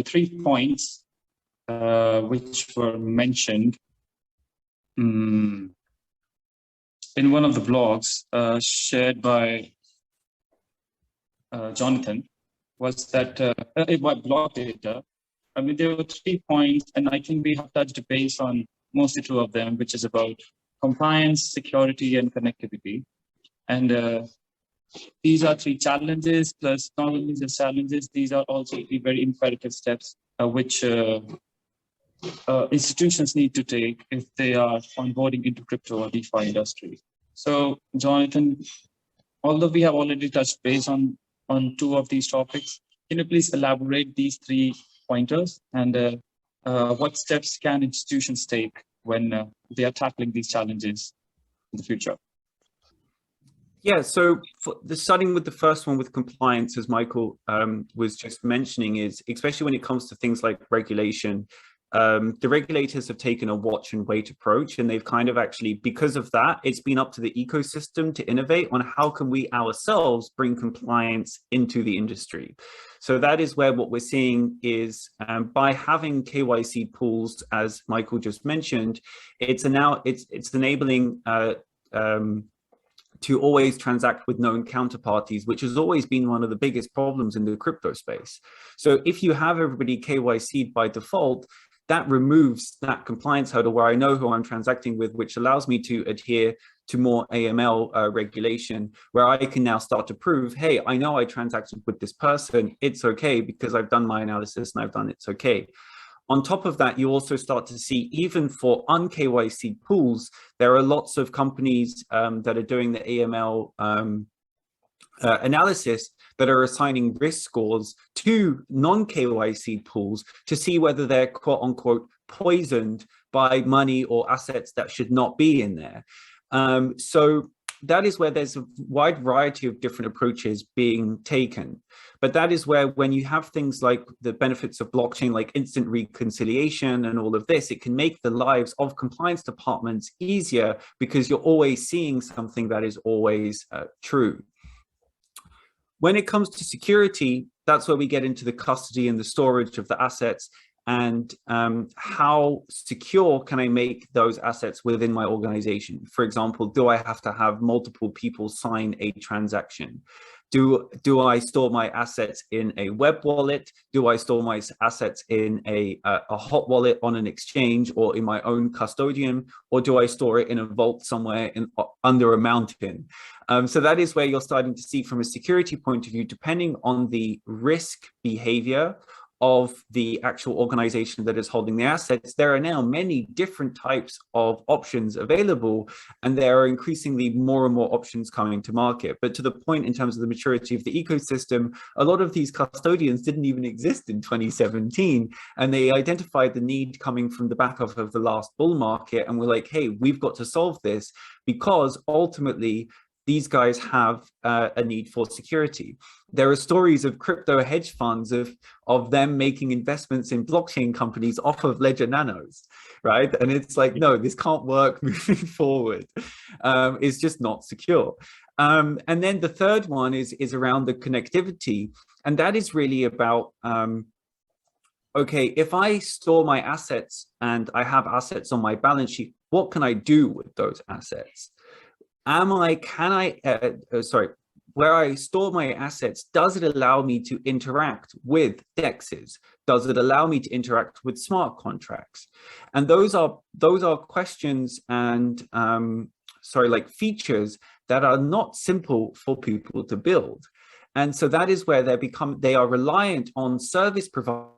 three points which were mentioned in one of the blogs shared by Jonathan, was that by Blockdata. I mean, there were 3 points, and I think we have touched base on mostly 2 of them, which is about compliance, security, and connectivity. And these are 3 challenges, plus not only the challenges, these are also 3 very imperative steps which institutions need to take if they are onboarding into crypto or DeFi industry. So, Jonathan, although we have already touched base on 2 of these topics, can you please elaborate these 3 pointers, and what steps can institutions take when they are tackling these challenges in the future? Yeah, so starting with the first one with compliance, as Michael was just mentioning, is especially when it comes to things like regulation, the regulators have taken a watch and wait approach, and they've kind of actually, because of that, it's been up to the ecosystem to innovate on how can we ourselves bring compliance into the industry. So that is where what we're seeing is by having KYC pools, as Michael just mentioned, it's enabling to always transact with known counterparties, which has always been one of the biggest problems in the crypto space. So if you have everybody KYC'd by default, that removes that compliance hurdle where I know who I'm transacting with, which allows me to adhere to more AML regulation, where I can now start to prove, hey, I know I transacted with this person, it's okay because I've done my analysis and I've done it's okay. On top of that, you also start to see, even for un-KYC pools, there are lots of companies that are doing the AML analysis that are assigning risk scores to non-KYC pools to see whether they're quote unquote poisoned by money or assets that should not be in there. So that is where there's a wide variety of different approaches being taken. But that is where, when you have things like the benefits of blockchain, like instant reconciliation and all of this, it can make the lives of compliance departments easier because you're always seeing something that is always true. When it comes to security, that's where we get into the custody and the storage of the assets, and how secure can I make those assets within my organization? For example, do I have to have multiple people sign a transaction? Do I store my assets in a web wallet? Do I store my assets in a hot wallet on an exchange or in my own custodian? Or do I store it in a vault somewhere under a mountain? So that is where you're starting to see, from a security point of view, depending on the risk behavior of the actual organization that is holding the assets, there are now many different types of options available, and there are increasingly more and more options coming to market. But to the point in terms of the maturity of the ecosystem, a lot of these custodians didn't even exist in 2017, and they identified the need coming from the back of the last bull market, and were like, hey, we've got to solve this, because ultimately these guys have a need for security. There are stories of crypto hedge funds of them making investments in blockchain companies off of Ledger Nanos, right? And it's like, no, this can't work moving forward. It's just not secure. And then the third one is around the connectivity. And that is really about, okay, if I store my assets and I have assets on my balance sheet, what can I do with those assets? Where I store my assets, does it allow me to interact with DEXs? Does it allow me to interact with smart contracts? And those are questions and like features that are not simple for people to build. And so that is where they are reliant on service providers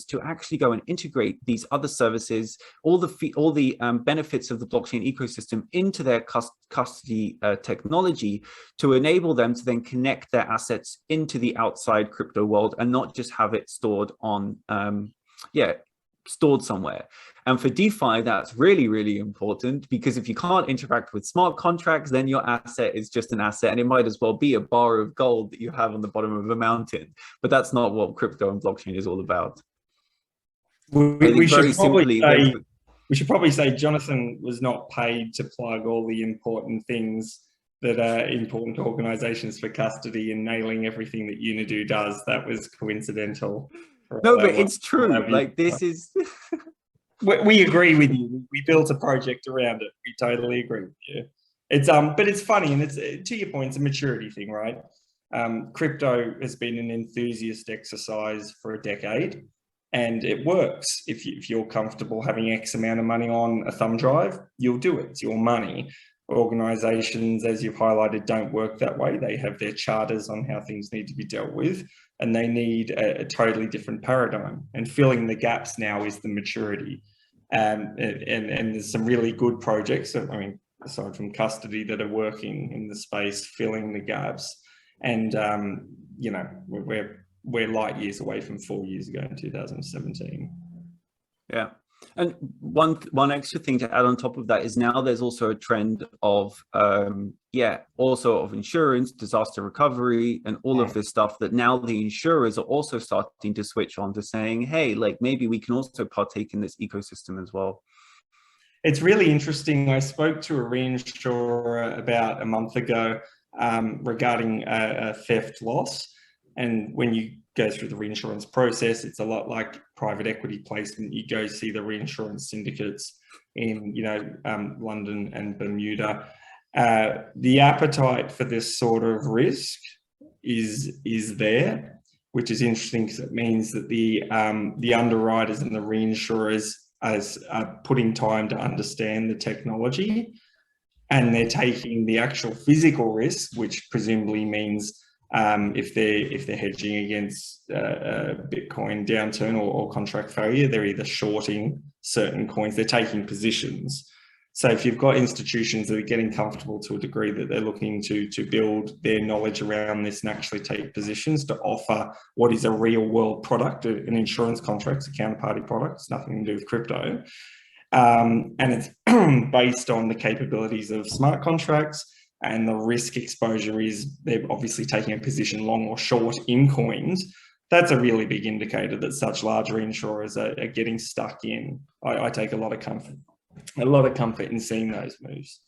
to actually go and integrate these other services, all the benefits of the blockchain ecosystem into their custody technology, to enable them to then connect their assets into the outside crypto world and not just have it stored on, stored somewhere. And for DeFi, that's really, really important, because if you can't interact with smart contracts, then your asset is just an asset, and it might as well be a bar of gold that you have on the bottom of a mountain. But that's not what crypto and blockchain is all about. We should probably say Jonathan was not paid to plug all the important things that are important to organizations for custody and nailing everything that Unido does. That was coincidental. No, but it's true. Like this is. We agree with you. We built a project around it. We totally agree with you. It's but it's funny, and it's to your point, it's a maturity thing, right? Crypto has been an enthusiast exercise for a decade, and it works. If you're comfortable having X amount of money on a thumb drive, you'll do it. It's your money. Organizations, as you've highlighted, don't work that way. They have their charters on how things need to be dealt with, and they need a totally different paradigm. And filling the gaps now is the maturity. And there's some really good projects, I mean, aside from custody, that are working in the space, filling the gaps. And, you know, we're light years away from 4 years ago in 2017. Yeah. And one extra thing to add on top of that is now there's also a trend of also of insurance, disaster recovery, and all of this stuff, that now the insurers are also starting to switch on to saying, hey, like maybe we can also partake in this ecosystem as well. It's really interesting. I spoke to a reinsurer about a month ago regarding a theft loss. And when you go through the reinsurance process, it's a lot like private equity placement. You go see the reinsurance syndicates in, you know, London and Bermuda. The appetite for this sort of risk is there, which is interesting because it means that the underwriters and the reinsurers are putting time to understand the technology, and they're taking the actual physical risk, which presumably means if they're hedging against Bitcoin downturn or contract failure, they're either shorting certain coins, they're taking positions. So if you've got institutions that are getting comfortable to a degree that they're looking to build their knowledge around this and actually take positions to offer what is a real world product, an insurance contract, a counterparty product, it's nothing to do with crypto. And it's based on the capabilities of smart contracts, and the risk exposure is they're obviously taking a position long or short in coins. That's a really big indicator that such large reinsurers are getting stuck in. I take a lot of comfort in seeing those moves.